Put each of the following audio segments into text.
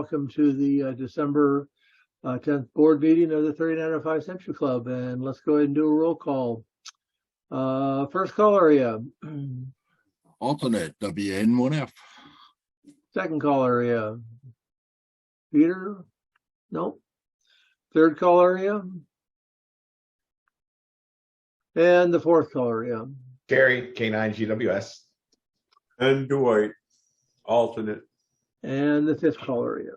welcome to the December 10th board meeting of the 3905 Century Club. And let's go ahead and do a roll call. First call area. Alternate WN1F. Second call area. Peter? Nope. Third call area. And the fourth call area. Gary, K9GWS. And Dwight, alternate. And the fifth call area.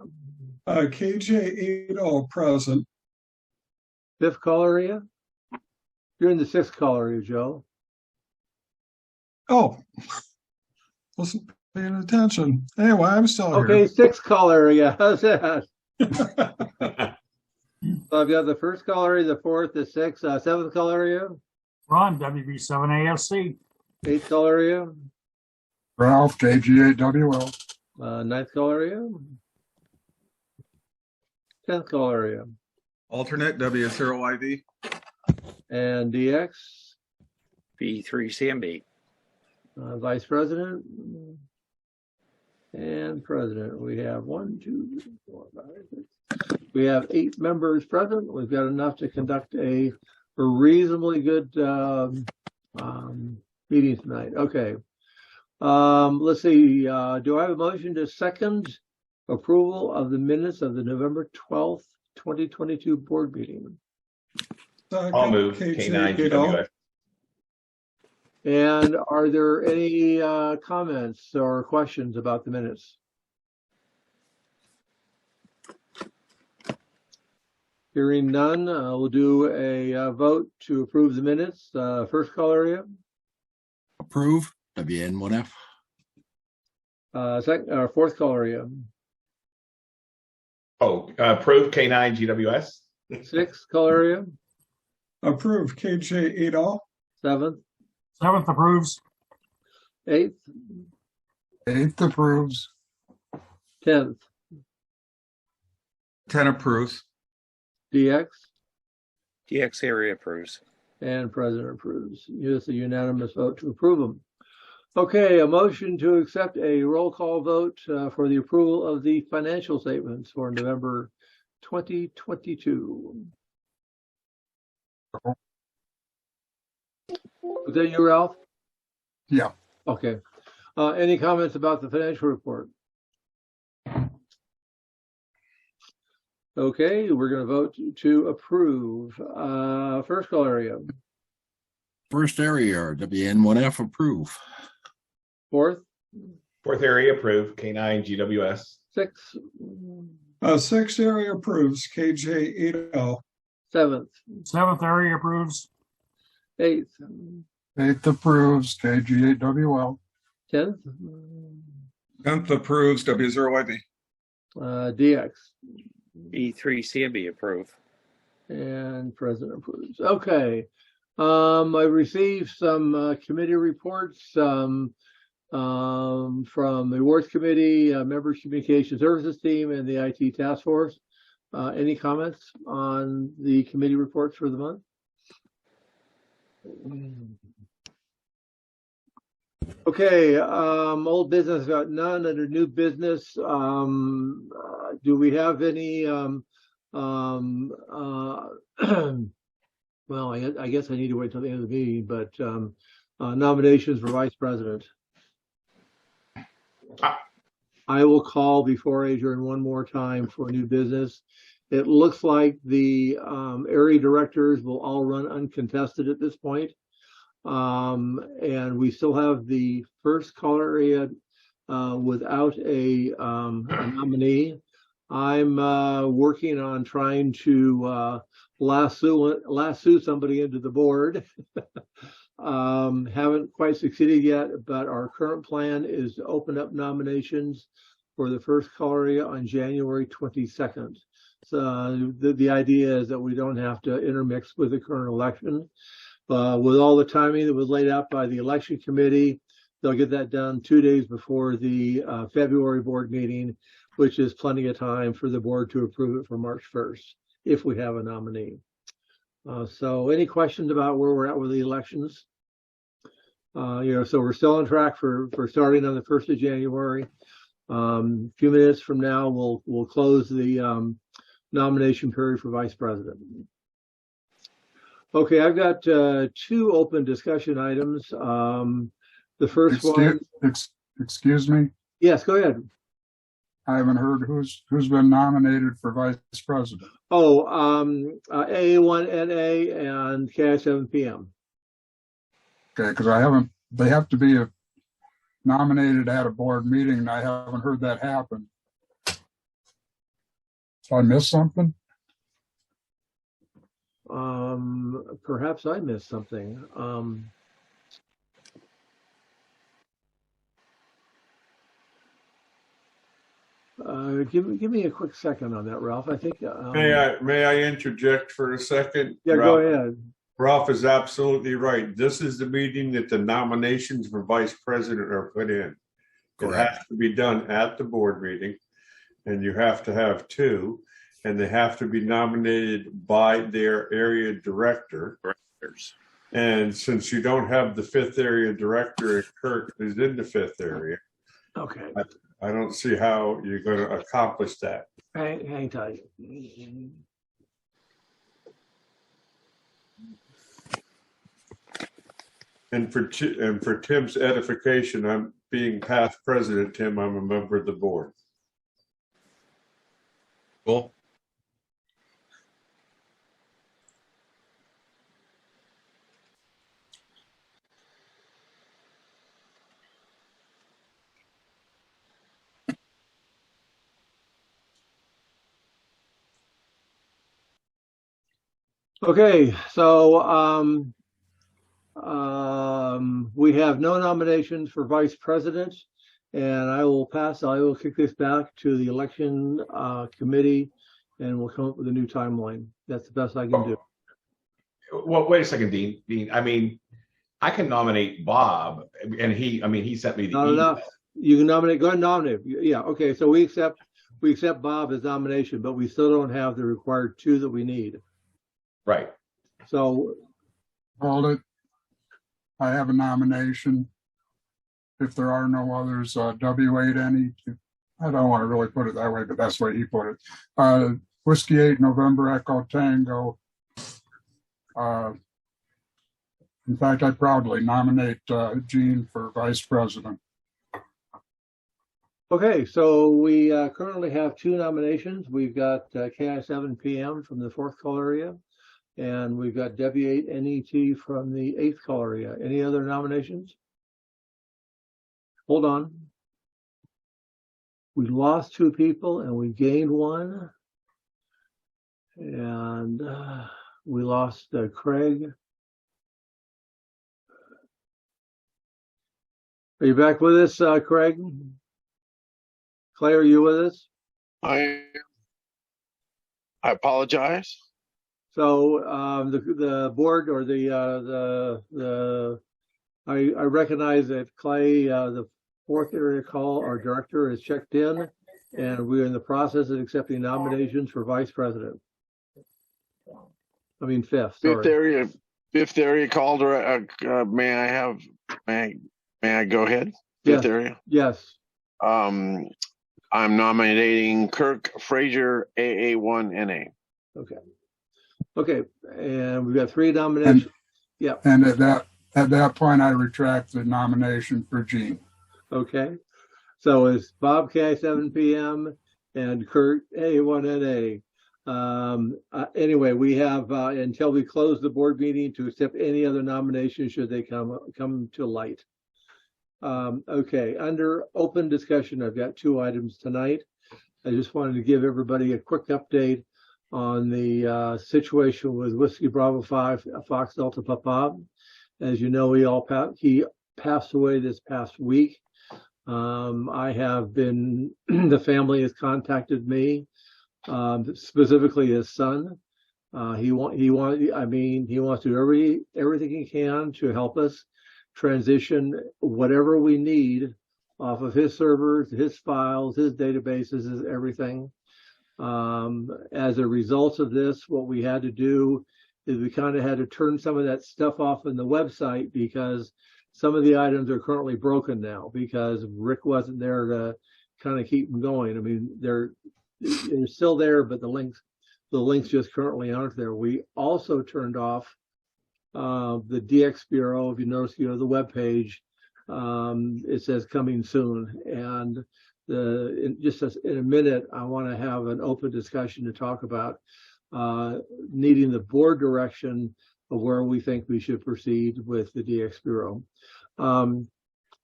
KJ80 present. Fifth call area. You're in the sixth call area, Joe. Oh, wasn't paying attention. Anyway, I'm still Okay, sixth call area. How's that? So I've got the first call area, the fourth, the sixth, seventh call area, Ron, WB7AFC. eighth call area, Ralph, KG8WL. ninth call area, 10th call area, Alternate W0YV. and DX, B3CMB. vice president, and president. We have 1, 2, 3, 4, 5, 6. We have 8 members present. We've got enough to conduct a reasonably good meeting tonight. Okay. Let's see. Do I have a motion to second approval of the minutes of the November 12th, 2022 board meeting? I'll move K9GWS. And are there any comments or questions about the minutes? Hearing none, we'll do a vote to approve the minutes. First call area. Approve WN1F. Fourth call area. Approve K9GWS. Sixth call area. Approve KJ80. Seventh. Seventh approves. Eighth. 8th approves. 10th. 10 approves. DX. DX area approves. And president approves. It's a unanimous vote to approve them. Okay, a motion to accept a roll call vote for the approval of the financial statements for November 2022. Was that you, Ralph? Yeah. Okay. Any comments about the financial report? Okay, we're going to vote to approve. First call area. First area, WN1F approve. Fourth. Fourth area, approve K9GWS. Sixth. Sixth area approves KJ80. Seventh. Seventh area approves. Eighth. 8th approves. KG8WL. 10th. 10th approves W0YV. DX. B3CMB approve. And president approves. Okay. I received some committee reports from the awards committee, members communication services team, and the IT task force. Any comments on the committee reports for the month? Okay, old business, got none. Under new business, do we have any well, I guess I need to wait till the end of the meeting, but nominations for vice president. I will call before I adjourn one more time for new business. It looks like the area directors will all run uncontested at this point. And we still have the first call area without a nominee. I'm working on trying to lasso somebody into the board. Haven't quite succeeded yet, but our current plan is to open up nominations for the first call area on January 22nd. So the idea is that we don't have to intermix with the current election. With all the timing that was laid out by the election committee, they'll get that done 2 days before the February board meeting, which is plenty of time for the board to approve it for March 1st, if we have a nominee. So any questions about where we're at with the elections? So we're still on track for starting on the 1st of January. Few minutes from now, we'll close the nomination period for vice president. Okay, I've got two open discussion items. The first one, Excuse me, yes, go ahead. I haven't heard who's been nominated for vice president. Oh, AA1NA and KI7PM. Okay, because they have to be nominated at a board meeting, and I haven't heard that happen. So I missed something? Perhaps I missed something. Give me a quick second on that, Ralph. I think. May I interject for a second? Yeah, go ahead. Ralph is absolutely right. This is the meeting that the nominations for vice president are put in. It has to be done at the board meeting, and you have to have two, and they have to be nominated by their area director. And since you don't have the fifth area director, Kirk is in the fifth area. Okay. I don't see how you're going to accomplish that. Hang tight. And for Tim's edification, I'm being past president, Tim. I'm a member of the board. Cool. Okay, so we have no nominations for vice president, and I will kick this back to the election committee, and we'll come up with a new timeline. That's the best I can do. Well, wait a second, Dean. I mean, I can nominate Bob, and he sent me the Not email. enough. You can nominate. Go ahead and nominate. Yeah. Okay. So we accept Bob as nomination, but we still don't have the required two that we need. Right. So Hold it. I have a nomination. If there are no others, W8NE. I don't want to really put it that way, but that's the way he put it. Whiskey 8 November Echo Tango. In fact, I proudly nominate Gene for vice president. okay, so we currently have two nominations. We've got KI7PM from the 4th call area, and we've got W8NET from the 8th call area. Any other nominations? Hold on. We lost two people and we gained one. And we lost Craig. Are you back with us, Craig? Clay, are you with us? I apologize. So the board or I recognize that Clay, the 4th area call, our director, is checked in, and we're in the process of accepting nominations for vice president. I mean 5th. Sorry. Fifth area call. May I go ahead? Fifth area. Yes. I'm nominating Kirk Frazier, AA1NA. Okay, and we've got 3 nominations. Yeah. And at that point, I retract the nomination for Gene. Okay. So it's Bob KI7PM and Kurt A1NA. Anyway, we have until we close the board meeting to accept any other nominations should they come to light. Okay, under open discussion, I've got 2 items tonight. I just wanted to give everybody a quick update on the situation with Whiskey Bravo 5 Fox Delta Papa. As you know, he passed away this past week. I have been, the family has contacted me, specifically his son. He wants to do everything he can to help us transition whatever we need off of his servers, his files, his databases, his everything. As a result of this, what we had to do is we kind of had to turn some of that stuff off in the website because some of the items are currently broken now because Rick wasn't there to kind of keep them going. I mean, they're still there, but the links just currently aren't there. We also turned off the DX Bureau. If you notice, the web page, it says coming soon. And in a minute, I want to have an open discussion to talk about needing the board direction of where we think we should proceed with the DX Bureau.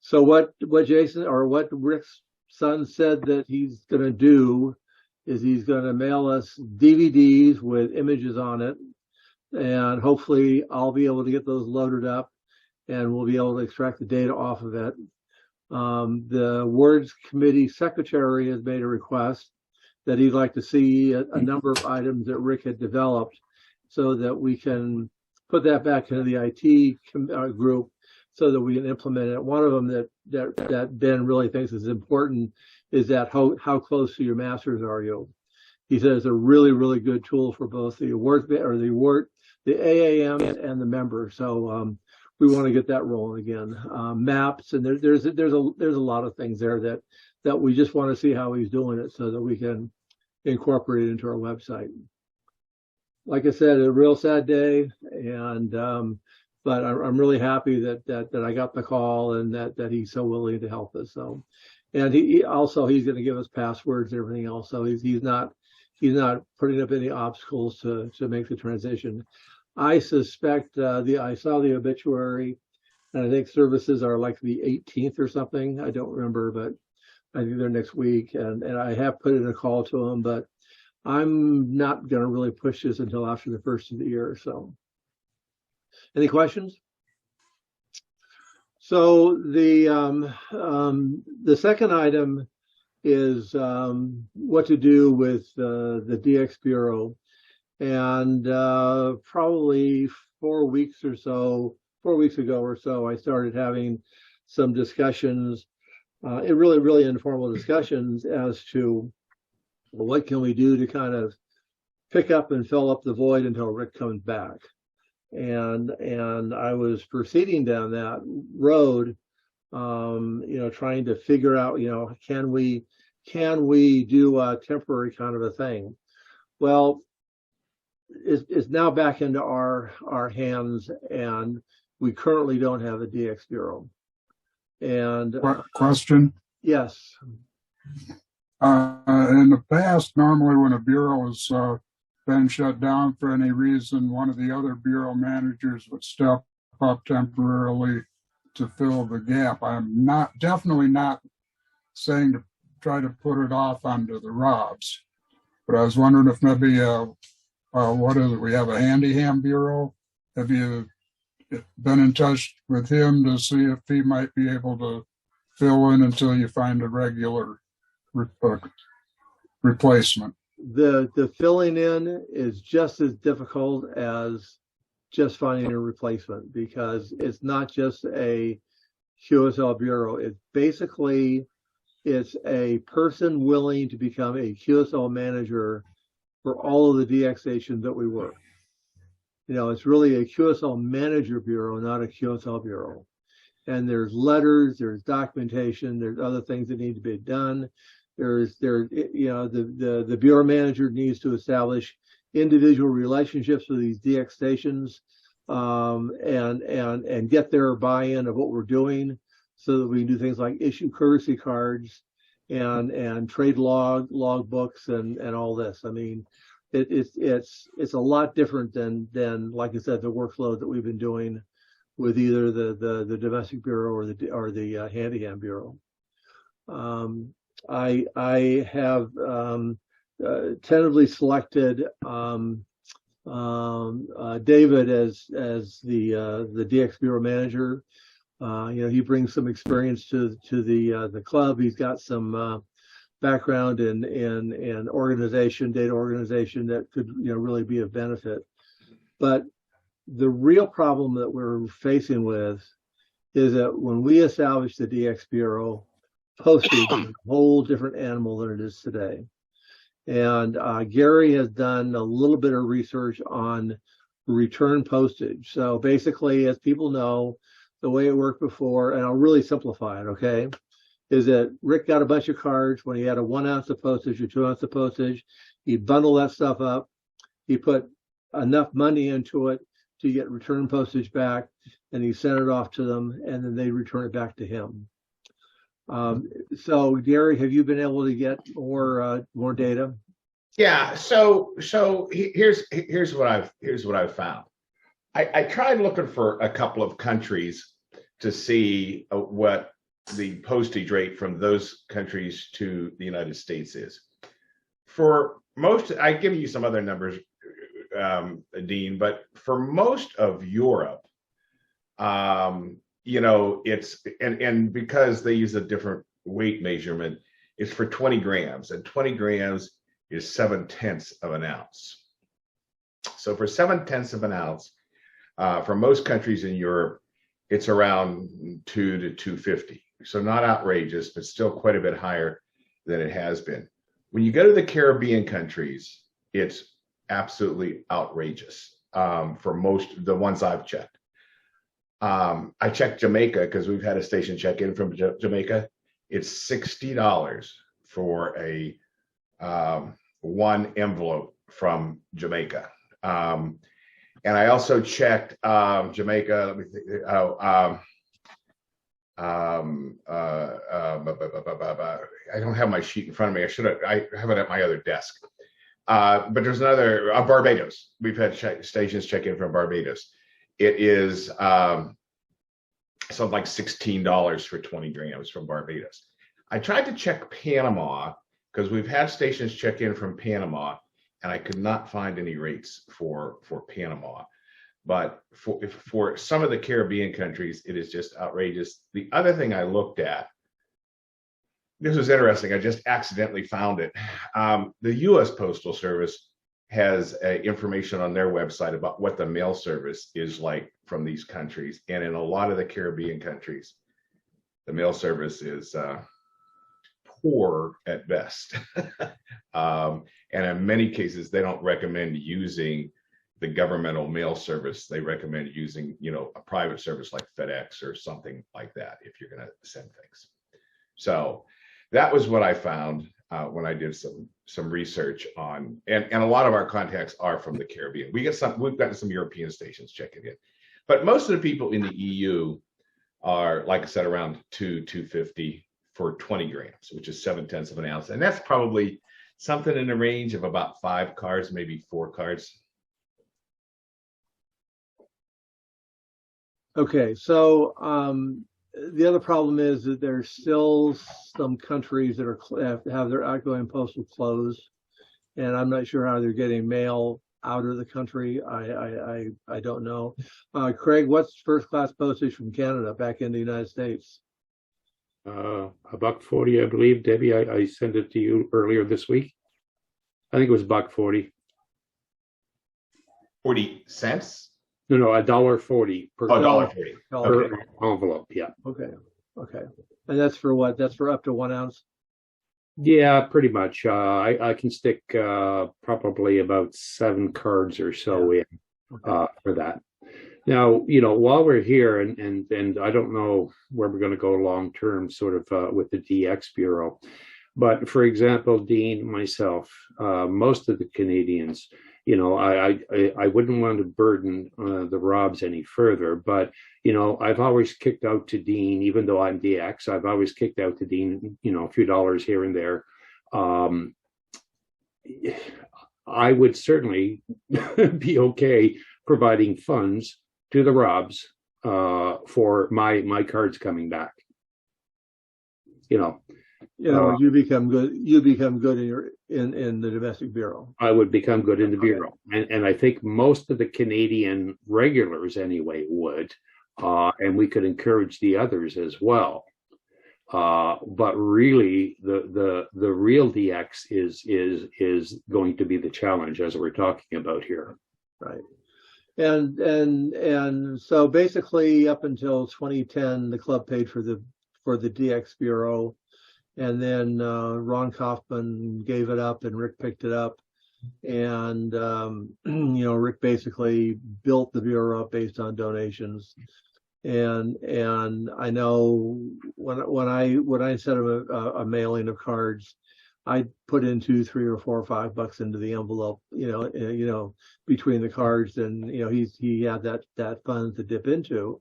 So what Jason or what Rick's son said that he's going to do is he's going to mail us DVDs with images on it, and hopefully I'll be able to get those loaded up and we'll be able to extract the data off of it. The Words Committee Secretary has made a request that he'd like to see a number of items that Rick had developed so that we can put that back into the IT group so that we can implement it. One of them that Ben really thinks is important is that how close to your masters are you? He says it's a really, really good tool for both the AAM and the members. So we want to get that rolling again. Maps, and there's a lot of things there that we just want to see how he's doing it so that we can incorporate it into our website. Like I said, a real sad day, and but I'm really happy that I got the call and that he's so willing to help us. So, and he's going to give us passwords and everything else. So he's not putting up any obstacles to make the transition. I suspect I saw the obituary, and I think services are like the 18th or something. I don't remember, but I think they're next week. And I have put in a call to him, but I'm not going to really push this until after the first of the year. So, any questions? So the second item is what to do with the DX Bureau. And probably 4 weeks ago or so, I started having some discussions, really informal discussions as to what can we do to kind of pick up and fill up the void until Rick comes back. And I was proceeding down that road, trying to figure out, can we do a temporary kind of a thing? Well, it's now back into our hands, and we currently don't have a DX Bureau. And question? Yes. In the past, normally when a bureau has been shut down for any reason, one of the other bureau managers would step up temporarily to fill the gap. I'm definitely not saying to try to put it off onto the Robs, but I was wondering if maybe what is it? We have a Handyham Bureau. Have you been in touch with him to see if he might be able to fill in until you find a regular replacement? The filling in is just as difficult as just finding a replacement, because it's not just a QSL Bureau. It's a person willing to become a QSL manager for all of the DX stations that we work. It's really a QSL manager bureau, not a QSL bureau. And there's letters, there's documentation, there's other things that need to be done. The bureau manager needs to establish individual relationships with these DX stations, and get their buy-in of what we're doing, so that we can do things like issue courtesy cards and trade log books and all this. I mean, it's a lot different than like I said, the workload that we've been doing with either the domestic bureau or the Handyham Bureau. I have tentatively selected David as the DX Bureau manager. He brings some experience to the club. He's got some background in organization, data organization, that could really be of benefit. But the real problem that we're facing with is that when we established the DX Bureau, postage is a whole different animal than it is today. And Gary has done a little bit of research on return postage. So basically, as people know, the way it worked before, and I'll really simplify it, okay, is that Rick got a bunch of cards when he had a 1 ounce of postage or 2 ounce of postage. He bundled that stuff up. He put enough money into it to get return postage back, and he sent it off to them, and then they return it back to him. So Gary, have you been able to get more data? Yeah. So here's what I've found. I tried looking for a couple of countries to see what the postage rate from those countries to the United States is. For most, I give you some other numbers, Dean, but for most of Europe, it's and because they use a different weight measurement, it's for 20 grams, and 20 grams is 7/10 of an ounce. So for 7/10 of an ounce, for most countries in Europe, it's around $2 to $2.50. So not outrageous, but still quite a bit higher than it has been. When you go to the Caribbean countries, it's absolutely outrageous for most the ones I've checked. I checked Jamaica because we've had a station check in from Jamaica. It's $60 for a one envelope from Jamaica. And I also checked Jamaica. Let me think. I don't have my sheet in front of me. I have it at my other desk. But there's another Barbados. We've had stations check in from Barbados. It is something like $16 for 20 grams from Barbados. I tried to check Panama because we've had stations check in from Panama, and I could not find any rates for Panama. But for some of the Caribbean countries, it is just outrageous. The other thing I looked at, this was interesting. I just accidentally found it. The U.S. Postal Service has information on their website about what the mail service is like from these countries. And in a lot of the Caribbean countries, the mail service is poor at best. And in many cases, they don't recommend using the governmental mail service. They recommend using, a private service like FedEx or something like that if you're going to send things. So that was what I found when I did some research on, and a lot of our contacts are from the Caribbean. We've gotten some European stations checking in, but most of the people in the EU are, like I said, around $2.50 for 20 grams, which is 7/10 of an ounce, and that's probably something in the range of about 5 cards, maybe 4 cards. Okay, so the other problem is that there's still some countries that have their outgoing postal closed, and I'm not sure how they're getting mail out of the country. I don't know. Craig, what's first class postage from Canada back in the United States? $1.40, I believe. Debbie, I sent it to you earlier this week. I think it was $1.40. 40 cents? No, $1.40 per $1.40 per envelope. Yeah. Okay. And that's for what? That's for up to 1 ounce? Yeah, pretty much. I can stick probably about 7 cards or so in for that. Now, while we're here, and I don't know where we're going to go long term, sort of with the DX Bureau, but for example, Dean, myself, most of the Canadians, I wouldn't want to burden the Robs any further, but I've always kicked out to Dean, even though I'm DX, I've always kicked out to Dean, a few dollars here and there. I would certainly be okay providing funds to the Robs for my cards coming back. You become good. You become good in the domestic bureau. I would become good in the bureau, and I think most of the Canadian regulars anyway would, and we could encourage the others as well. But really, the real DX is going to be the challenge, as we're talking about here. Right. And so basically, up until 2010, the club paid for the DX bureau, and then Ron Kaufman gave it up, and Rick picked it up, and Rick basically built the bureau up based on donations. And I know when I sent him a mailing of cards, I put in $2, $3, or $4 or $5 into the envelope, between the cards, and he had that fund to dip into.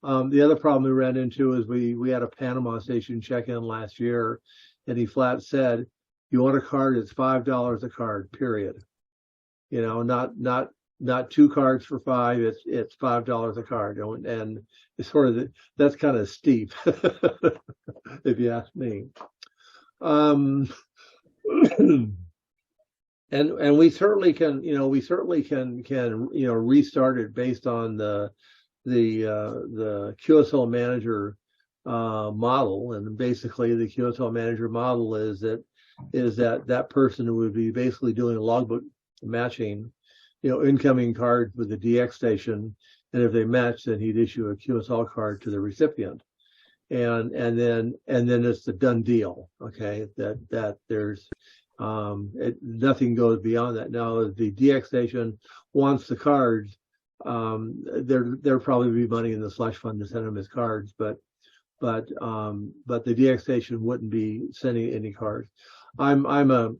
The other problem we ran into is we had a Panama Station check-in last year, and he flat said, "You want a card? It's $5 a card, period." Not 2 cards for $5. It's $5 a card, and it's sort of that's kind of steep, if you ask me. And we certainly can restart it based on the QSL manager model. And basically the QSL manager model is that person would be basically doing logbook matching, incoming cards with the DX station, and if they match, then he'd issue a QSL card to the recipient, and then it's a done deal. Okay, that there's nothing goes beyond that. Now, if the DX station wants the cards, there probably be money in the slush fund to send him his cards, but the DX station wouldn't be sending any cards. I'm a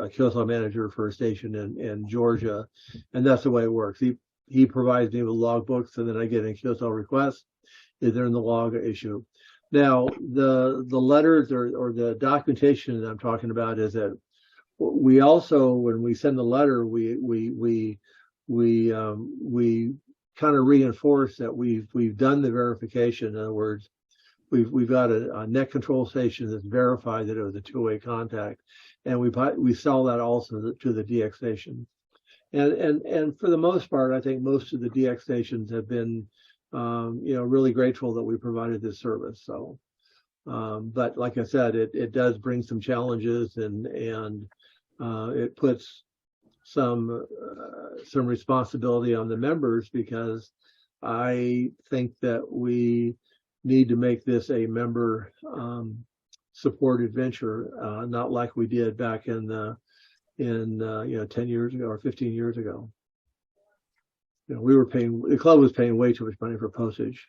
QSL manager for a station in Georgia, and that's the way it works. He provides me with logbooks, and then I get a QSL request. Is there in the log issue? Now, the letters or the documentation that I'm talking about is that we also, when we send the letter, we kind of reinforce that we've done the verification. In other words, we've got a net control station that's verified that it was a two-way contact, and we sell that also to the DX station. And for the most part, I think most of the DX stations have been really grateful that we provided this service. So, but like I said, it does bring some challenges, and it puts some responsibility on the members, because I think that we need to make this a member supported venture, not like we did back in 10 years ago or 15 years ago. The club was paying way too much money for postage,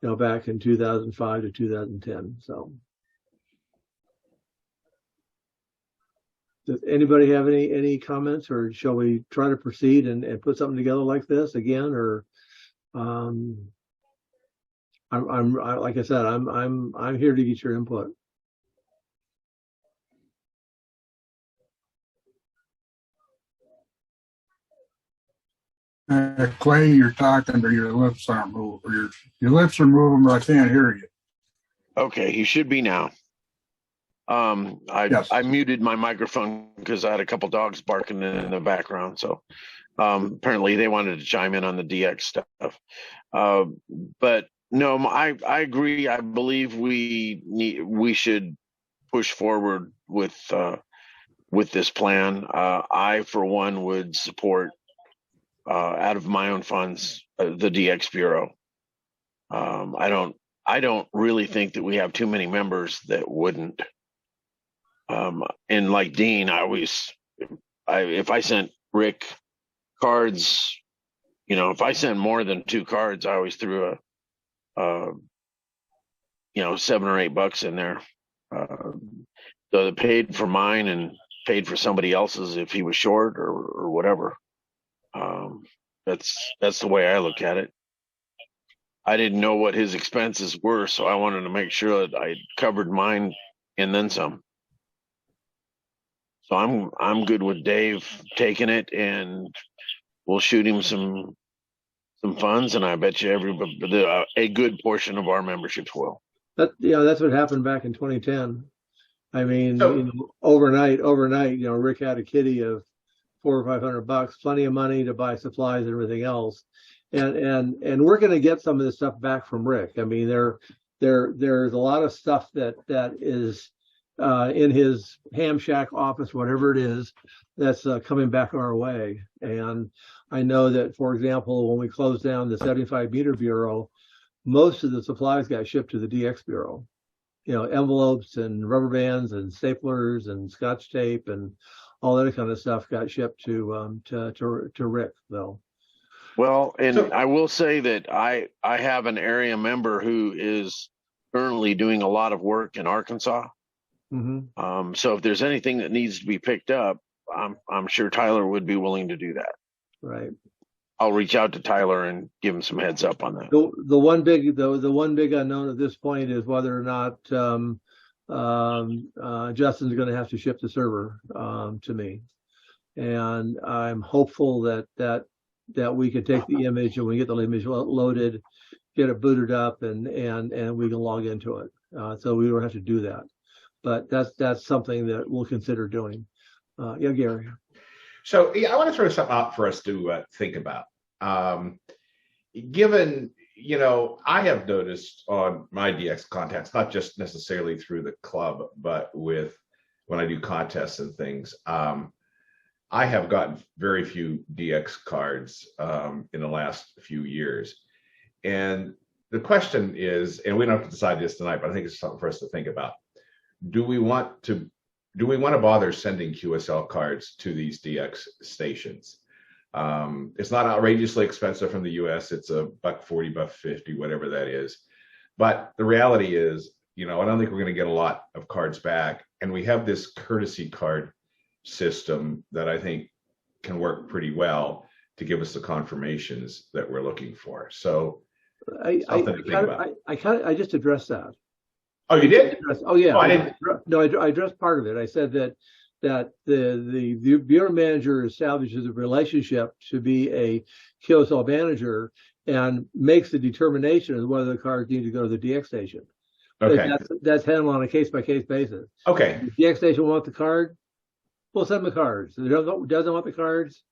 back in 2005 to 2010. So, does anybody have any comments, or shall we try to proceed and put something together like this again? Or, like I said, I'm here to get your input. Clay, you're talking, but your lips aren't moving. Your lips are moving, but I can't hear you. Okay, you should be now. I muted my microphone because I had a couple dogs barking in the background. So apparently they wanted to chime in on the DX stuff. But no, I agree. I believe we should push forward with this plan. I, for one, would support out of my own funds the DX Bureau. I don't really think that we have too many members that wouldn't. And like Dean, if I sent Rick cards, if I sent more than 2 cards, I always threw $7 or $8 in there. So they paid for mine and paid for somebody else's if he was short or whatever. That's the way I look at it. I didn't know what his expenses were, so I wanted to make sure that I covered mine and then some. So I'm good with Dave taking it, and we'll shoot him some funds, and I bet you a good portion of our memberships will. That's what happened back in 2010. I mean, overnight, Rick had a kitty of $400 or $500, plenty of money to buy supplies and everything else. And we're going to get some of this stuff back from Rick. I mean, there's a lot of stuff that is in his ham shack office, whatever it is, that's coming back our way. And I know that, for example, when we closed down the 75 meter bureau, most of the supplies got shipped to the DX Bureau. Envelopes and rubber bands and staplers and Scotch tape and all that kind of stuff got shipped to Rick, though. Well, and So- I will say that I have an area member who is currently doing a lot of work in Arkansas. Mm-hmm. So if there's anything that needs to be picked up, I'm sure Tyler would be willing to do that. Right. I'll reach out to Tyler and give him some heads up on that. The one big unknown at this point is whether or not Justin's going to have to ship the server to me, and I'm hopeful that we can take the image and we get the image loaded, get it booted up, and we can log into it. So we don't have to do that, but that's something that we'll consider doing. Yeah, Gary. So yeah, I want to throw something out for us to think about. Given, I have noticed on my DX contacts, not just necessarily through the club, but when I do contests and things, I have gotten very few DX cards in the last few years. And the question is, and we don't have to decide this tonight, but I think it's something for us to think about. Do we want to bother sending QSL cards to these DX stations? It's not outrageously expensive from the US. It's $1.40, $1.50, whatever that is. But the reality is, I don't think we're going to get a lot of cards back. And we have this courtesy card system that I think can work pretty well to give us the confirmations that we're looking for. So I just addressed that. Oh, you did? Oh, yeah. Oh, I didn't. No, I addressed part of it. I said that the bureau manager establishes a relationship to be a QSL manager and makes the determination of whether the cards need to go to the DX station. Okay. That's handled on a case-by-case basis. Okay. If the DX station want the card, we'll send them the cards. If it doesn't want the cards,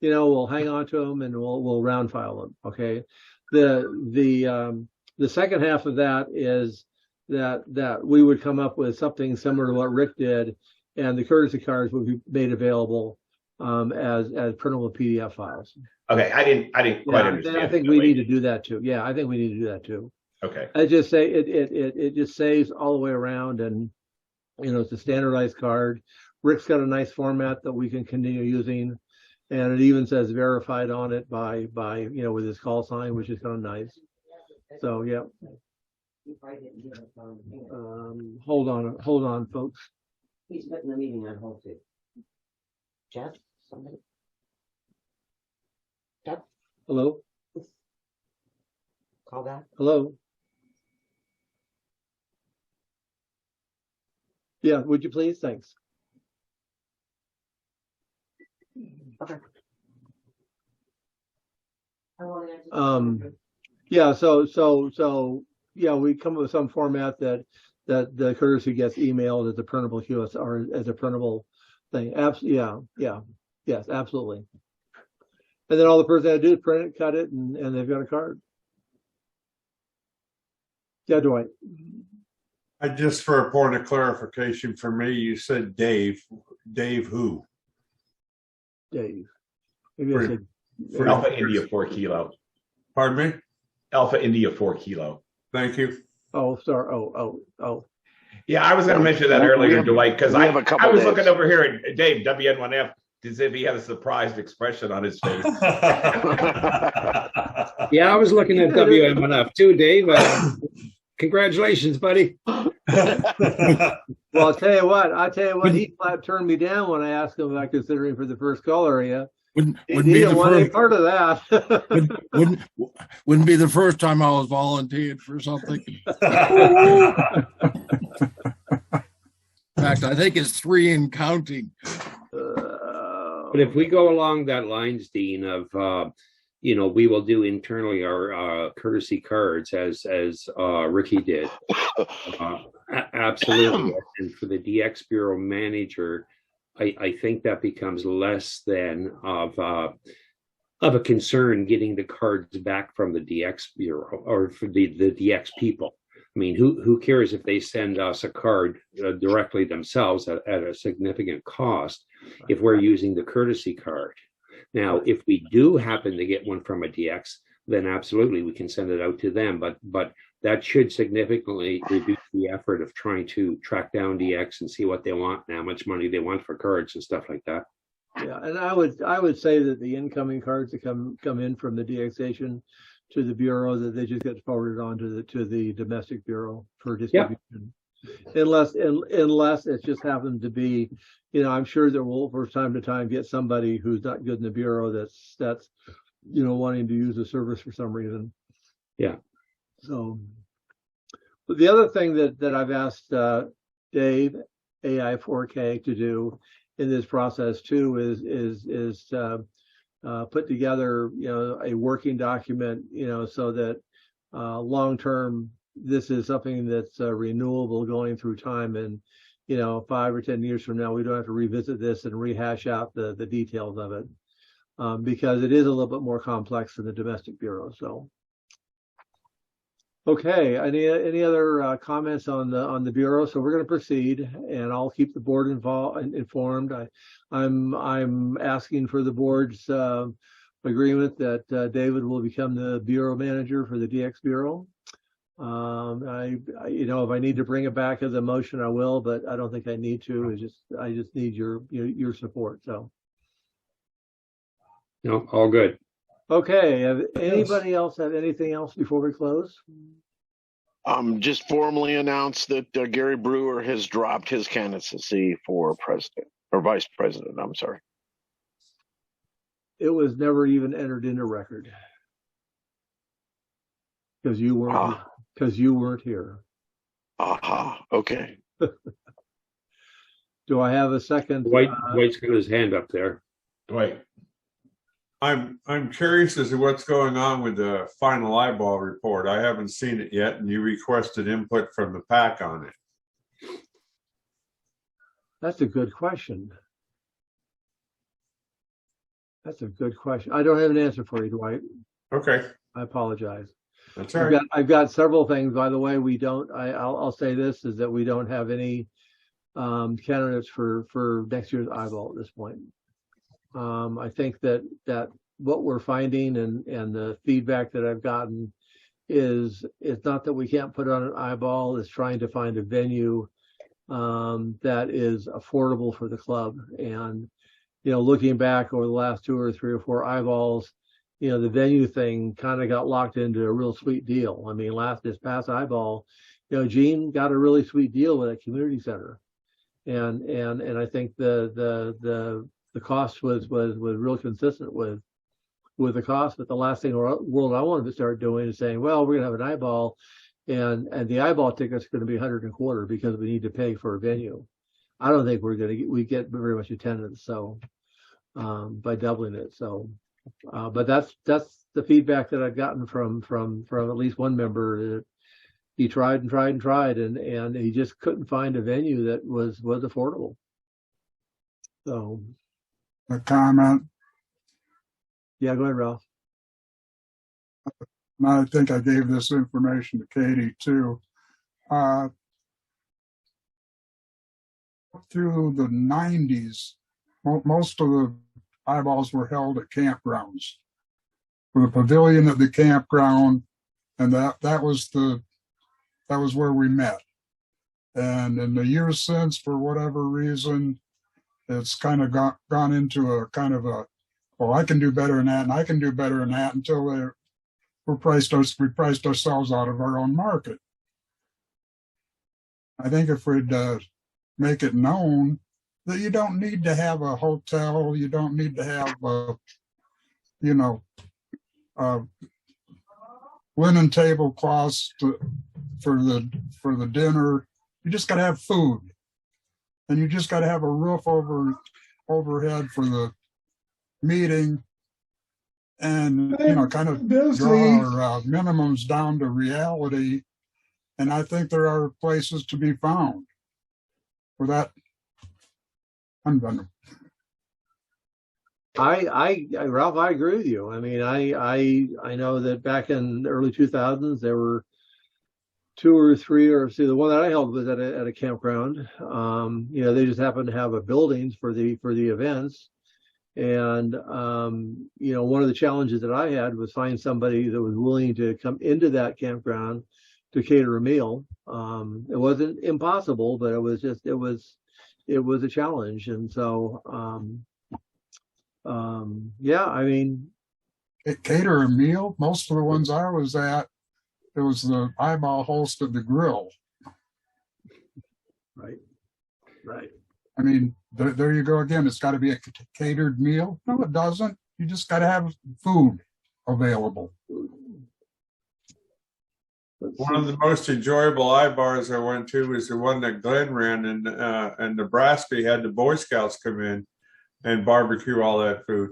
we'll hang on to them and we'll round file them. Okay. The second half of that is that we would come up with something similar to what Rick did, and the courtesy cards would be made available as printable PDF files. Okay. I didn't quite understand. I think we need to do that too. Yeah, I think we need to do that too. Okay. I just say it just saves all the way around, and it's a standardized card. Rick's got a nice format that we can continue using, and it even says verified on it by with his call sign, which is kind of nice. So yeah. Hold on, folks. He's putting the meeting on hold too. Jeff, somebody? Jeff, Hello? call back. Hello? Yeah, would you please? Thanks. Okay. Yeah, so yeah, we come up with some format that the courtesy gets emailed as a printable QS or as a printable thing. Yes, absolutely. And then all the person had to do is print it, cut it, and they've got a card. Yeah, Dwight. Just for a point of clarification for me, you said Dave. Dave who? Dave. Maybe I said Alpha India 4 Kilo. Pardon me? Alpha India 4 Kilo. Thank you. Oh, sorry. Oh. Yeah, I was going to mention that earlier, Dwight, because I was looking over here at Dave, WN1F, as if he had a surprised expression on his face. Yeah, I was looking at WM1F too, Dave. Congratulations, buddy. Well, I'll tell you what, he flat turned me down when I asked him about considering for the first call area. Wouldn't He be didn't the want any first. part of that. Wouldn't be the first time I was volunteered for something. In fact, I think it's 3 and counting. But if we go along that lines, Dean, of we will do internally our courtesy cards as Ricky did. Absolutely. And for the DX Bureau manager, I think that becomes less than of a concern getting the cards back from the DX Bureau or for the DX people. I mean, who cares if they send us a card directly themselves at a significant cost if we're using the courtesy card? Now, if we do happen to get one from a DX, then absolutely we can send it out to them. But that should significantly reduce the effort of trying to track down DX and see what they want and how much money they want for cards and stuff like that. Yeah, and I would say that the incoming cards that come in from the DX to the bureau, that they just get forwarded on to the domestic bureau for distribution. Unless it just happens to be, I'm sure that we'll from time to time get somebody who's not good in the bureau that's wanting to use the service for some reason. Yeah. So, but the other thing that I've asked Dave AI4K to do in this process too is put together a working document so that long term this is something that's renewable going through time, and 5 or 10 years from now we don't have to revisit this and rehash out the details of it, because it is a little bit more complex than the domestic bureau. So okay, any other comments on the bureau? So we're going to proceed, and I'll keep the board informed. I'm asking for the board's agreement that David will become the bureau manager for the DX bureau. If I need to bring it back as a motion, I will, but I don't think I need to. I just need your support. So no, all good. Okay. Anybody else have anything else before we close? Just formally announce that Gary Brewer has dropped his candidacy for president or vice president. I'm sorry. It was never even entered into record because you weren't here. Aha. Okay. Do I have a second? Dwight's got his hand up there. Dwight. I'm curious as to what's going on with the final eyeball report. I haven't seen it yet, and you requested input from the PAC on it. That's a good question. That's a good question. I don't have an answer for you, Dwight. Okay. I apologize. That's all right. I've got several things. By the way, I'll say this is that we don't have any candidates for next year's eyeball at this point. I think that what we're finding and the feedback that I've gotten is it's not that we can't put on an eyeball, it's trying to find a venue that is affordable for the club. And looking back over the last 2 or 3 or 4 eyeballs, the venue thing kind of got locked into a real sweet deal. I mean, this past eyeball, Gene got a really sweet deal with a community center, and I think the cost was real consistent with the cost. But the last thing in the world I wanted to start doing is saying, well, we're gonna have an eyeball, and the eyeball ticket's going to be $125 because we need to pay for a venue. I don't think we get very much attendance, so by doubling it. So, but that's the feedback that I've gotten from at least one member, that he tried and tried and tried, and he just couldn't find a venue that was affordable. So, A comment. yeah, go ahead, Ralph. I think I gave this information to Katie too. Through the 90s, most of the eyeballs were held at campgrounds, with a pavilion at the campground, and that was where we met. And in the years since, for whatever reason, it's kind of gone into a kind of a, well, I can do better than that, and I can do better than that, until we priced ourselves out of our own market. I think if we'd make it known that you don't need to have a hotel, you don't need to have linen tablecloths for the dinner. You just got to have food, and you just got to have a roof overhead for the meeting, and kind of draw our minimums down to reality. And I think there are places to be found for that. I'm done. Ralph, I agree with you. I mean, I know that back in the early 2000s there were 2 or 3, or see, the one that I held was at a campground. They just happened to have a buildings for the events. And, one of the challenges that I had was find somebody that was willing to come into that campground to cater a meal. It wasn't impossible, but it was a challenge. And so, yeah, I mean, Cater a meal. Most of the ones I was at, it was the Eyeball hosted the grill. right, right. I mean, there you go again. It's got to be a catered meal. No, it doesn't. You just got to have food available. One of the most enjoyable bars I went to was the one that Glenn ran in Nebraska. He had the Boy Scouts come in and barbecue all that food.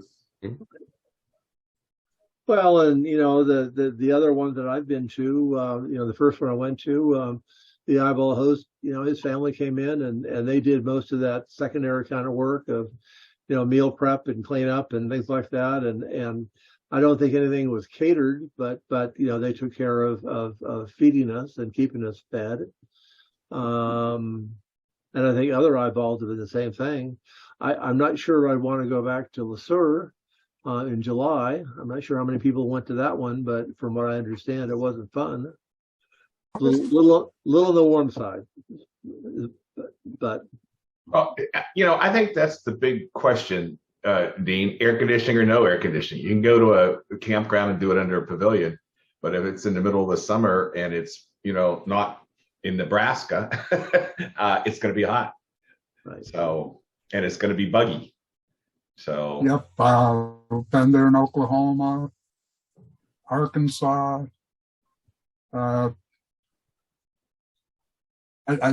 Well, and you know, the other ones that I've been to, you know, the first one I went to, the Eyeball host, you know, his family came in and they did most of that secondary kind of work of, you know, meal prep and clean up and things like that. And I don't think anything was catered, but you know, they took care of feeding us and keeping us fed. And I think other eyeballs did the same thing. I'm not sure I'd want to go back to Le Sueur in July. I'm not sure how many people went to that one, but from what I understand, it wasn't fun. Little on the warm side, but Well, you know, I think that's the big question, Dean. Air conditioning or no air conditioning? You can go to a campground and do it under a pavilion, but if it's in the middle of the summer and it's, you know, not in Nebraska, it's going to be hot. right. So, and it's going to be buggy. So, Yep. Been there in Oklahoma, Arkansas. I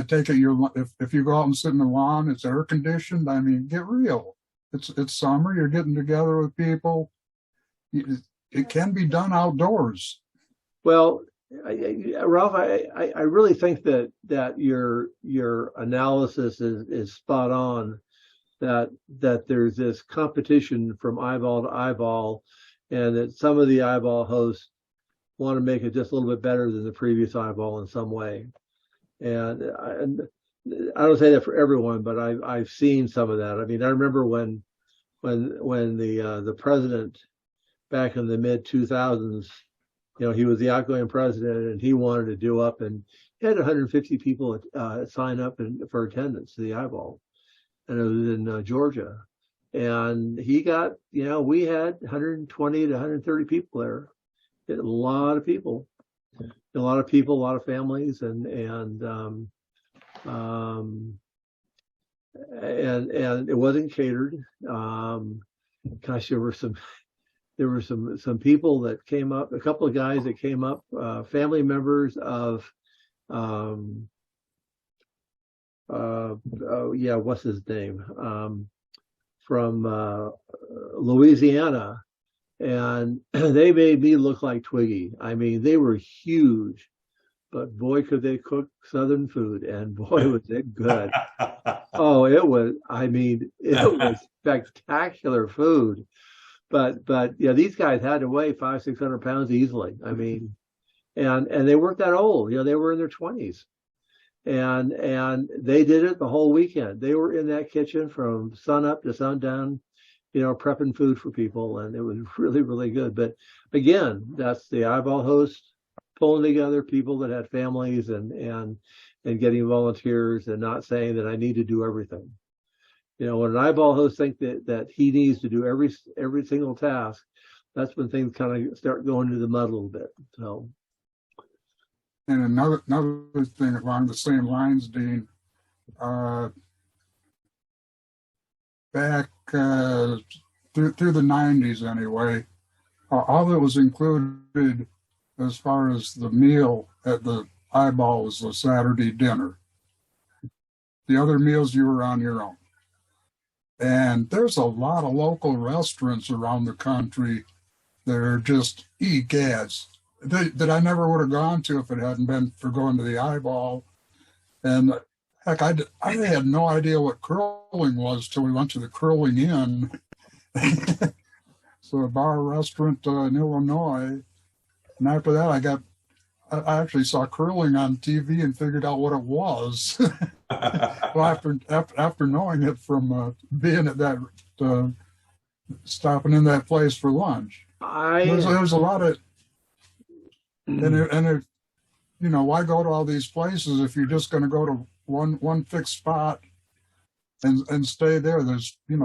take it if you go out and sit in the lawn, it's air conditioned. I mean, get real. It's summer. You're getting together with people. It can be done outdoors. Well, Ralph, I really think that your analysis is spot on. That there's this competition from eyeball to eyeball, and that some of the eyeball hosts want to make it just a little bit better than the previous eyeball in some way. And I don't say that for everyone, but I've seen some of that. I mean, I remember when the president back in the mid 2000s, you know, he was the outgoing president and he wanted to do up, and he had 150 people sign up for attendance to the eyeball, and it was in Georgia, and he got, you know, we had 120 to 130 people there, a lot of people. A lot of families, and it wasn't catered. Gosh, there were some people that came up, a couple of guys that came up, family members of, what's his name? From Louisiana. And they made me look like Twiggy. I mean, they were huge, but boy, could they cook Southern food, and boy, was it good. Oh, it was spectacular food. But yeah, these guys had to weigh 500-600 pounds easily. I mean, and they weren't that old. You know, they were in their 20s, and they did it the whole weekend. They were in that kitchen from sun up to sundown, you know, prepping food for people, and it was really, really good. But again, that's the eyeball host pulling together people that had families and getting volunteers, and not saying that I need to do everything. You know, when an eyeball host thinks that he needs to do every single task, that's when things kind of start going into the mud a little bit. So, and another thing along the same lines, Dean, back through the 90s anyway, all that was included as far as the meal at the eyeball was the Saturday dinner. The other meals you were on your own. And there's a lot of local restaurants around the country that are just egads that I never would have gone to if it hadn't been for going to the eyeball. And heck, I had no idea what curling was till we went to the Curling Inn. So a bar restaurant in Illinois. And after that, I actually saw curling on TV and figured out what it was. Well, after knowing it from being at that, stopping in that place for lunch. There was a lot of, and you know, why go to all these places if you're just going to go to one fixed spot and stay there? There's a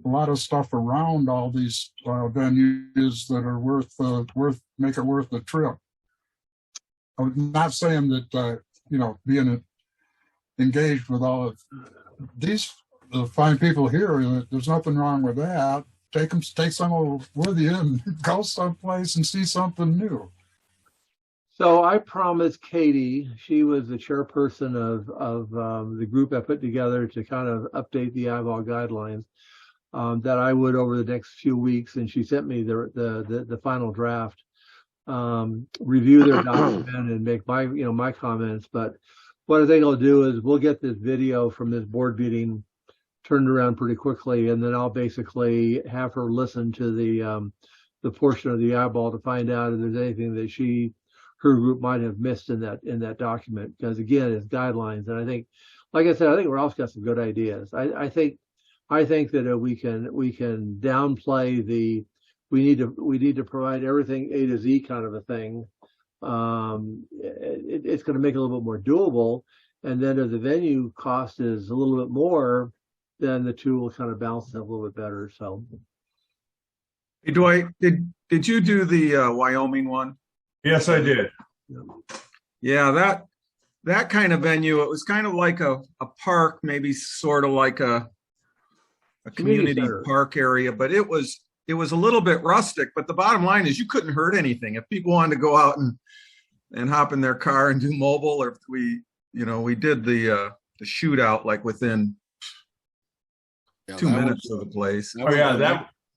lot of stuff around all these venues that are make it worth the trip. I'm not saying that being engaged with all of these fine people here, there's nothing wrong with that. Take some with you and go someplace and see something new. So I promised Katie, she was the chairperson of the group I put together to kind of update the eyeball guidelines, that I would over the next few weeks, and she sent me the final draft, review their document and make my comments. But what I think I'll do is we'll get this video from this board meeting turned around pretty quickly, and then I'll basically have her listen to the portion of the eyeball to find out if there's anything that her group might have missed in that document, because again, it's guidelines. And I think, like I said, I think Ralph's got some good ideas. I think that we can downplay we need to provide everything A to Z kind of a thing. It's going to make it a little bit more doable. And then if the venue cost is a little bit more, then the two will kind of balance it a little bit better. So, Hey, Dwight, did you do the Wyoming one? Yes, I did. Yeah, that kind of venue, it was kind of like a park, maybe sort of like a community park area, but it was a little bit rustic. But the bottom line is you couldn't hurt anything. If people wanted to go out and hop in their car and do mobile, or if we did the shootout like within 2 minutes of the place. Oh yeah,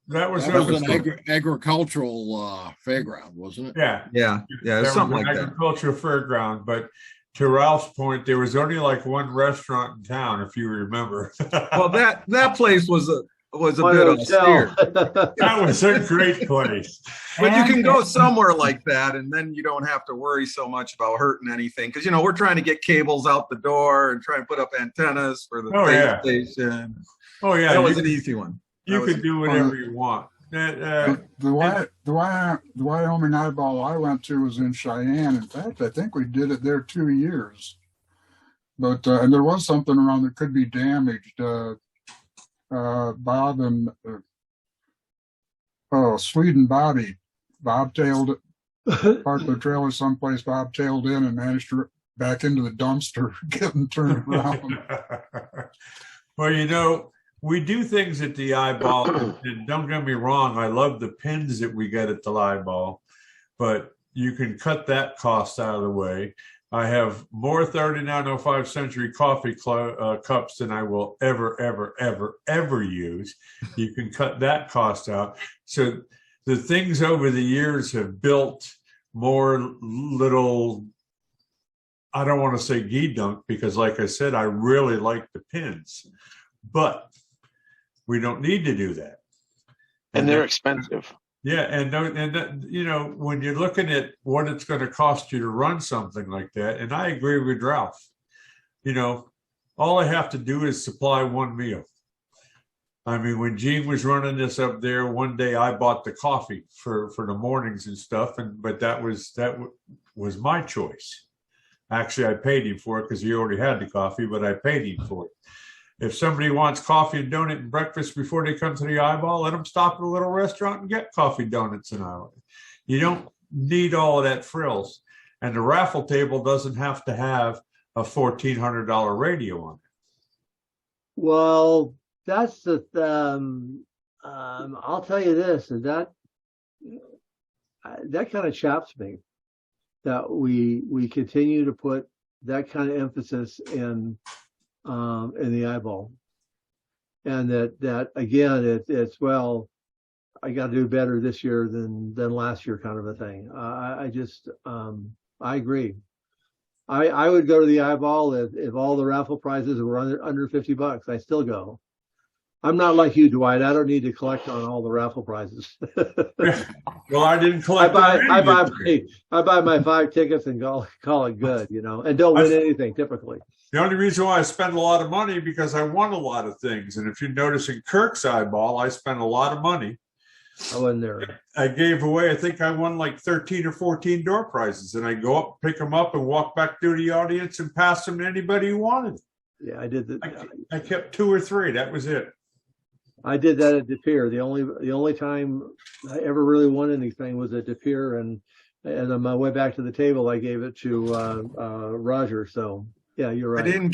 that was an agricultural fairground, wasn't it? Yeah, something like like that. Agricultural fairground, but to Ralph's point, there was only like one restaurant in town, if you remember. Well, that place was a bit austere. That was a great place. But you can go somewhere like that, and then you don't have to worry so much about hurting anything, because we're trying to get cables out the door and try and put up antennas for the base station. Oh yeah, that was an easy one. You could do whatever you want. The Wyoming eyeball I went to was in Cheyenne. In fact, I think we did it there 2 years. But and there was something around that could be damaged. Bob and Sweden Bobby bobtailed it, parked the trailer someplace, bobtailed in and managed to back into the dumpster, getting turned around. Well, we do things at the eyeball, and don't get me wrong, I love the pins that we get at the eyeball, but you can cut that cost out of the way. I have more 3905 Century coffee cups than I will ever use. You can cut that cost out. So the things over the years have built more little, I don't want to say gee-dunk, because like I said, I really like the pins, but we don't need to do that. And they're expensive. Yeah, and when you're looking at what it's going to cost you to run something like that, and I agree with Ralph, all I have to do is supply one meal. I mean, when Gene was running this up there, one day I bought the coffee for the mornings and stuff, but that was my choice. Actually, I paid him for it because he already had the coffee, but I paid him for it. If somebody wants coffee and donut and breakfast before they come to the eyeball, let them stop at a little restaurant and get coffee, donuts, and all. You don't need all of that frills. And the raffle table doesn't have to have a $1,400 radio on it. Well, that's the I'll tell you this, and that kind of chaps me, that we continue to put that kind of emphasis in the eyeball, and that again, it's well, I got to do better this year than last year, kind of a thing. I agree. I would go to the eyeball if all the raffle prizes were under $50. I still go. I'm not like you, Dwight. I don't need to collect on all the raffle prizes. Well, I didn't collect. I buy my 5 tickets and call it good, and don't win anything typically. The only reason why I spend a lot of money because I won a lot of things. And if you notice in Kirk's eyeball, I spent a lot of money. I wasn't there. I gave away, I think I won like 13 or 14 door prizes. And I go up, pick them up, and walk back through the audience and pass them to anybody who wanted. Yeah, I did that. I kept 2 or 3. That was it. I did that at De Pere. The only time I ever really won anything was at De Pere, and on my way back to the table, I gave it to Roger. So yeah, you're right. I didn't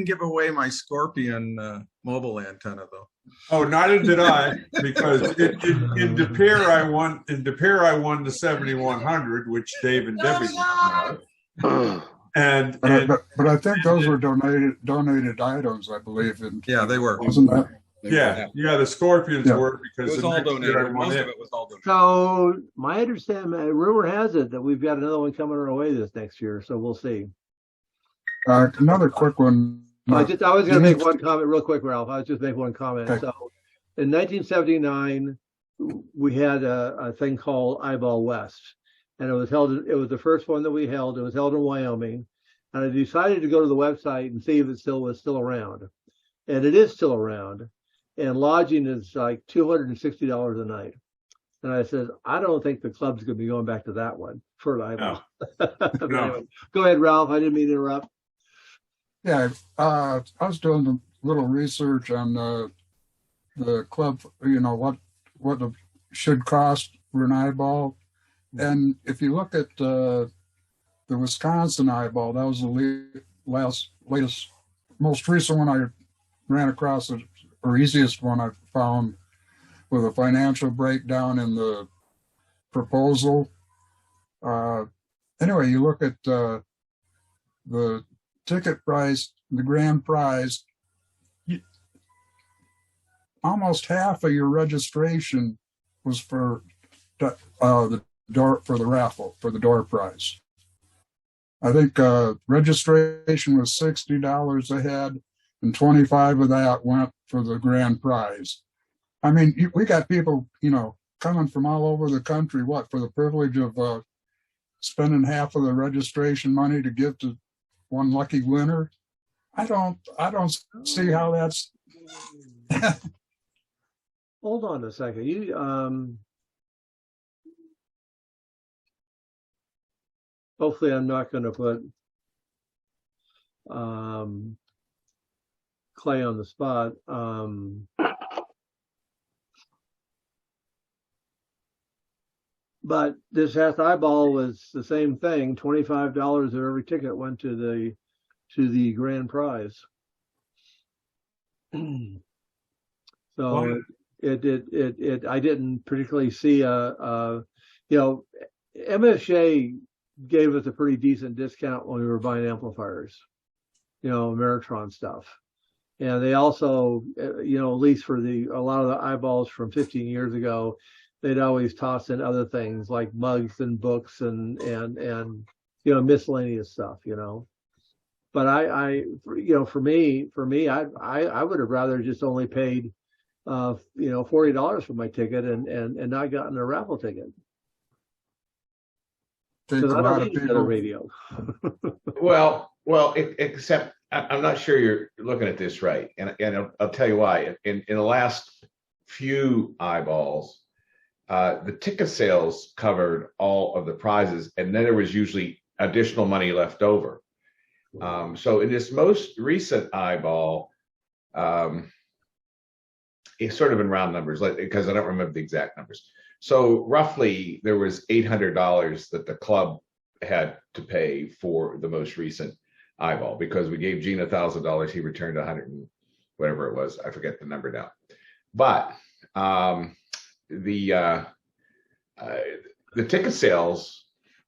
give away my Scorpion mobile antenna though. Oh, neither did I, because in De Pere I won. In De Pere I won the 7100, which Dave and Debbie won. And but I think those were donated items, I believe. Yeah, they were. Wasn't that? Yeah, the Scorpions were, because It was all donated. Most of it was all donated. So my understanding, rumor has it that we've got another one coming our way this next year. So we'll see. Another quick one. I was going to make one comment real quick, Ralph. I was just make one comment. Okay. So in 1979, we had a thing called Eyeball West, and it was the first one that we held. It was held in Wyoming, and I decided to go to the website and see if it was still around, and it is still around, and lodging is like $260 a night. And I said, I don't think the club's going to be going back to that one for Eyeball. No. Anyway, go ahead, Ralph. I didn't mean to interrupt. Yeah, I was doing a little research on the club, what it should cost for an eyeball. And if you look at the Wisconsin eyeball, that was the latest, most recent one I ran across, or easiest one I found, with a financial breakdown in the proposal. Anyway, you look at the ticket price, the grand prize, almost half of your registration was for the raffle, for the door prize. I think registration was $60 a head, and 25 of that went for the grand prize. I mean, we got people, coming from all over the country, for the privilege of spending half of the registration money to give to one lucky winner. I don't see how that's. Hold on a second. Hopefully I'm not going to put Clay on the spot. But this half eyeball was the same thing. $25 of every ticket went to the grand prize. So it I didn't particularly see MSJ gave us a pretty decent discount when we were buying amplifiers, Ameritron stuff. And they also, at least for a lot of the eyeballs from 15 years ago, they'd always toss in other things like mugs and books and miscellaneous stuff, But for me, I would have rather just only paid, $40 for my ticket and not gotten a raffle ticket. Because I don't need another radio. Well, except I'm not sure you're looking at this right, and I'll tell you why. In the last few eyeballs, the ticket sales covered all of the prizes, and then there was usually additional money left over. So in this most recent eyeball, it's sort of in round numbers, because I don't remember the exact numbers. So roughly there was $800 that the club had to pay for the most recent eyeball, because we gave Gene $1,000. He returned 100 and whatever it was. I forget the number now. But the ticket sales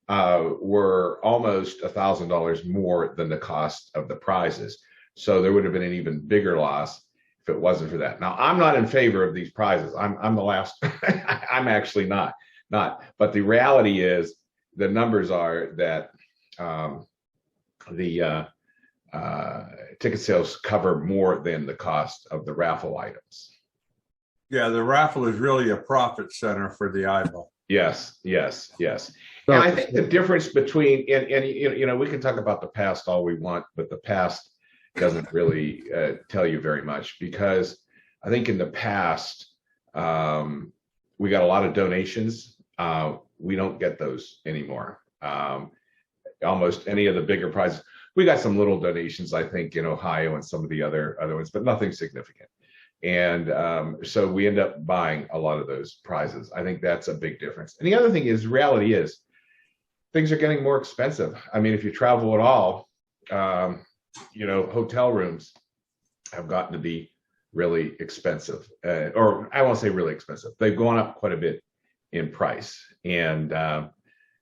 were almost $1,000 more than the cost of the prizes. So there would have been an even bigger loss if it wasn't for that. Now, I'm not in favor of these prizes. I'm the last. I'm actually not. But the reality is, the numbers are that the ticket sales cover more than the cost of the raffle items. Yeah, the raffle is really a profit center for the eyeball. Yes. And I think the difference between, and we can talk about the past all we want, but the past doesn't really tell you very much, because I think in the past, we got a lot of donations. We don't get those anymore. Almost any of the bigger prizes. We got some little donations, I think, in Ohio and some of the other ones, but nothing significant. And so we end up buying a lot of those prizes. I think that's a big difference. And the other thing is, reality is, things are getting more expensive. I mean, if you travel at all, hotel rooms have gotten to be really expensive, or I won't say really expensive. They've gone up quite a bit in price. And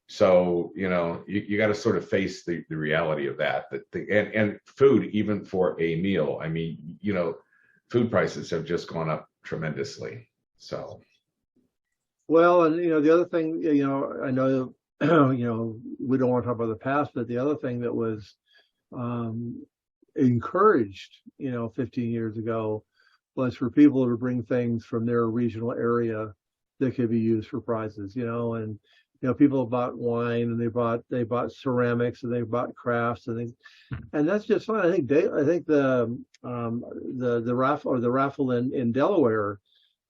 so, you got to sort of face the reality of that, and food, even for a meal. I mean, food prices have just gone up tremendously. So. Well, and the other thing, I know, we don't want to talk about the past, but the other thing that was encouraged, 15 years ago, was for people to bring things from their regional area that could be used for prizes, and people bought wine, and they bought ceramics, and they bought crafts, and that's just fine. I think the raffle in Delaware,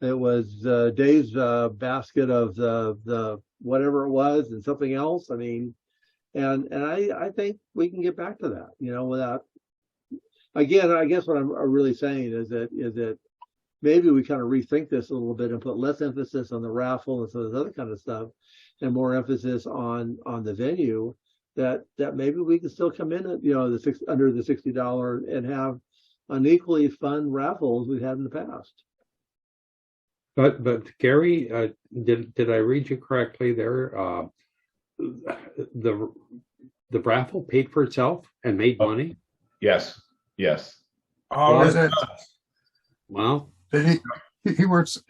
it was Dave's basket of the whatever it was and something else. I mean, and I think we can get back to that, without. Again, I guess what I'm really saying is that maybe we kind of rethink this a little bit and put less emphasis on the raffle and some of this other kind of stuff, and more emphasis on the venue. That maybe we can still come in at under the $60 and have an equally fun raffle as we've had in the past. But Gary, did I read you correctly there? The raffle paid for itself and made money? Yes. Oh, Well, he works.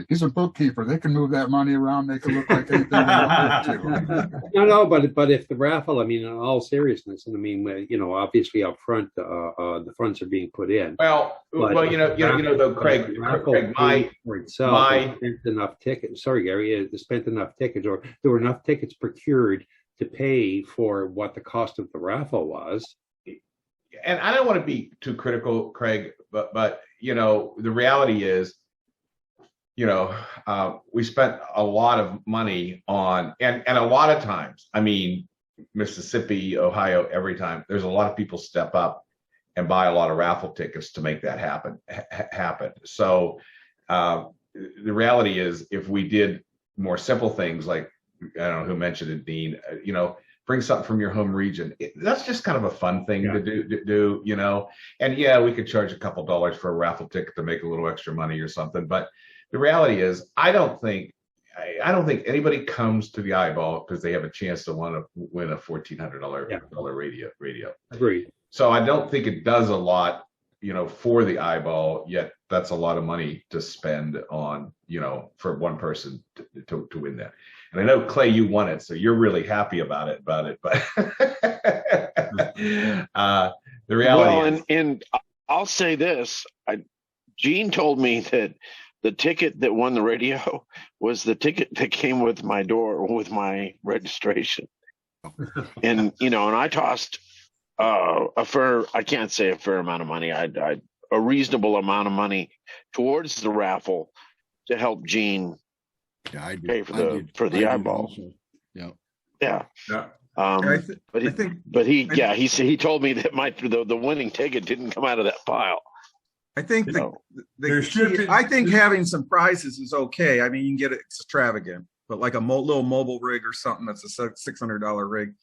He's a bookkeeper. They can move that money around. They can look like anything they want to. No, but if the raffle, I mean, in all seriousness, and I mean, obviously up front, the funds are being put in. Well, though, Craig, spent enough tickets. Sorry, Gary, spent enough tickets, or there were enough tickets procured to pay for what the cost of the raffle was. And I don't want to be too critical, Craig, but the reality is, we spent a lot of money on, and a lot of times, I mean, Mississippi, Ohio, every time, there's a lot of people step up and buy a lot of raffle tickets to make that happen. So the reality is, if we did more simple things, like, I don't know who mentioned it, Dean, bring something from your home region. That's just kind of a fun thing to do, and we could charge a couple dollars for a raffle ticket to make a little extra money or something. But the reality is, I don't think anybody comes to the Eyeball because they have a chance to want to win a $1,400 radio. Agreed. So I don't think it does a lot, for the Eyeball, yet that's a lot of money to spend on, for one person to win that. And I know, Clay, you won it, so you're really happy about it. But the reality is, and I'll say this: Gene told me that the ticket that won the radio was the ticket that came with my door with my registration. And and I tossed I can't say a fair amount of money, a reasonable amount of money towards the raffle to help Gene pay for the Eyeball. Yeah. But he told me that the winning ticket didn't come out of that pile. I think I think having some prizes is okay. I mean, you can get it extravagant, but like a little mobile rig or something that's a $600 rig.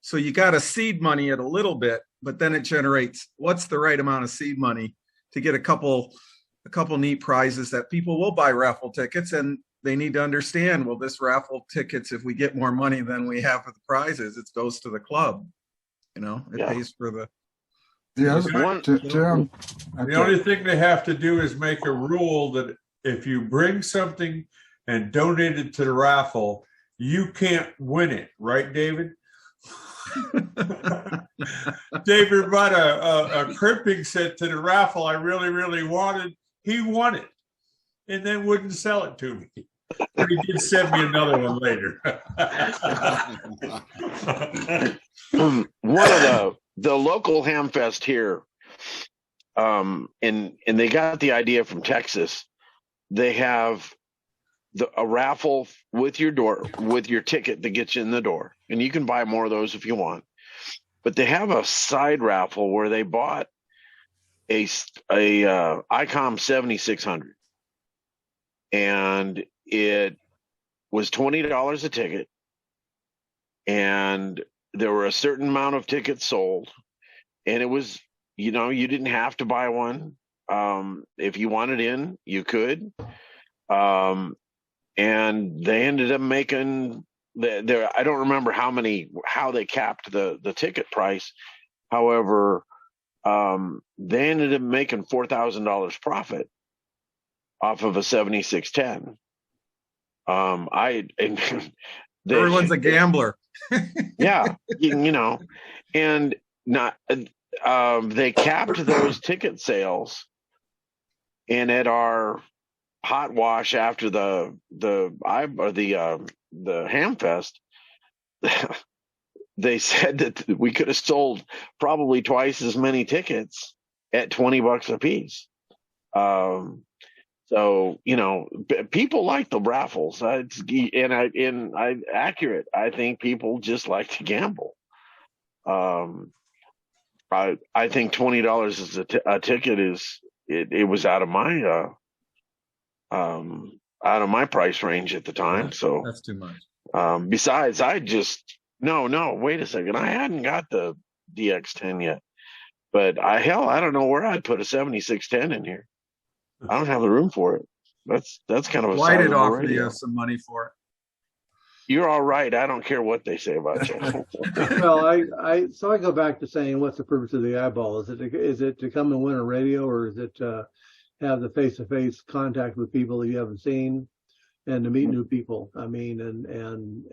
So you got to seed money it a little bit, but then it generates what's the right amount of seed money to get a couple neat prizes that people will buy raffle tickets, and they need to understand, well, this raffle tickets, if we get more money than we have for the prizes, it goes to the club. It pays for the. The only thing they have to do is make a rule that if you bring something and donate it to the raffle, you can't win it, right, David? David brought a crimping set to the raffle I really, really wanted. He won it and then wouldn't sell it to me. But he did send me another one later. One of the local Hamfest here, and they got the idea from Texas. They have a raffle with your ticket that gets you in the door, and you can buy more of those if you want. But they have a side raffle where they bought ICOM 7600, and it was $20 a ticket, and there were a certain amount of tickets sold, and it was, you didn't have to buy one. If you wanted in, you could. And they ended up making I don't remember how they capped the ticket price. However, they ended up making $4,000 profit off of a 7610. Everyone's a gambler. Yeah, and they capped those ticket sales, and at our hot wash after the Hamfest, they said that we could have sold probably twice as many tickets at $20 a piece. So, people like the raffles. Accurate. I think people just like to gamble. I think $20 as a ticket it was out of my price range at the time. So that's too much. Besides, no, wait a second. I hadn't got the DX10 yet, but I don't know where I'd put a 7610 in here. I don't have the room for it. That's kind of a Light it sizable off radio. you some money for it. You're all right. I don't care what they say about you. Well, I go back to saying, what's the purpose of the eyeball? Is it to come and win a radio, or is it to have the face-to-face contact with people that you haven't seen, and to meet new people? I mean, and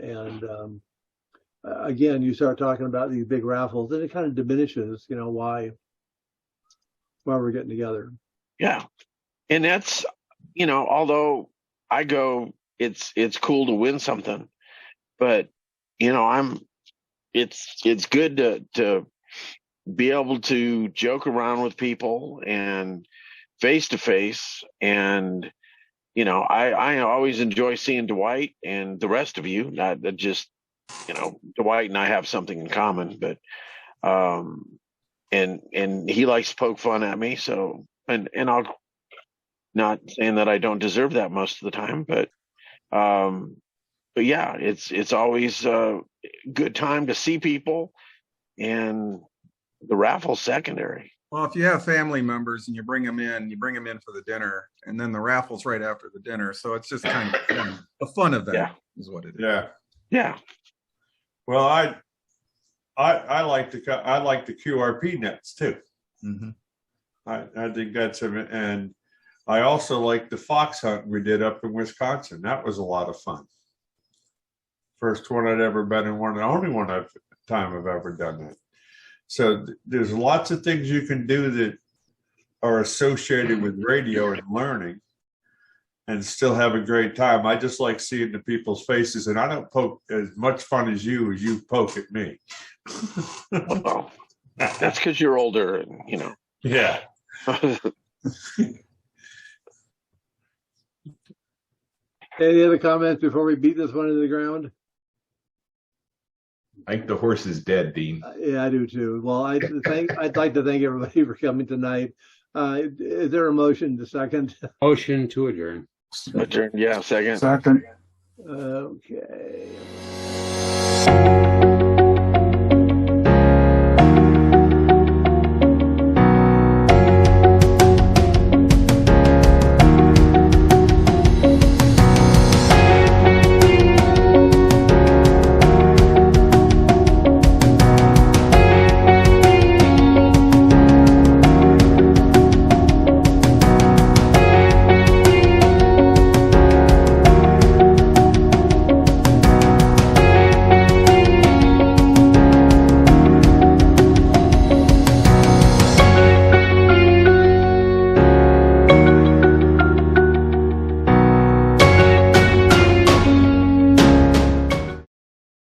again, you start talking about these big raffles, and it kind of diminishes, why we're getting together. Yeah, and that's although I go, it's cool to win something, but it's good to be able to joke around with people and face to face, and I always enjoy seeing Dwight and the rest of you. Not just Dwight and I have something in common, but and he likes to poke fun at me, so and I'll not saying that I don't deserve that most of the time, but yeah, it's always a good time to see people, and the raffle's secondary. Well, if you have family members and you bring them in for the dinner, and then the raffle's right after the dinner. So it's just kind of a fun event is what it is. Yeah. Yeah. Well, I like the QRP nets too. Mm-hmm. I think that's and I also like the fox hunt we did up in Wisconsin. That was a lot of fun. First one I'd ever been in, one, the only time I've ever done that. So there's lots of things you can do that are associated with radio and learning, and still have a great time. I just like seeing the people's faces, and I don't poke as much fun as you poke at me. Well, that's because you're older, and Yeah. Any other comments before we beat this one into the ground? I think the horse is dead, Dean. Yeah, I do too. Well, I'd like to thank everybody for coming tonight. Is there a motion to second? Motion to adjourn. Adjourn. Yeah, second. Second. Okay.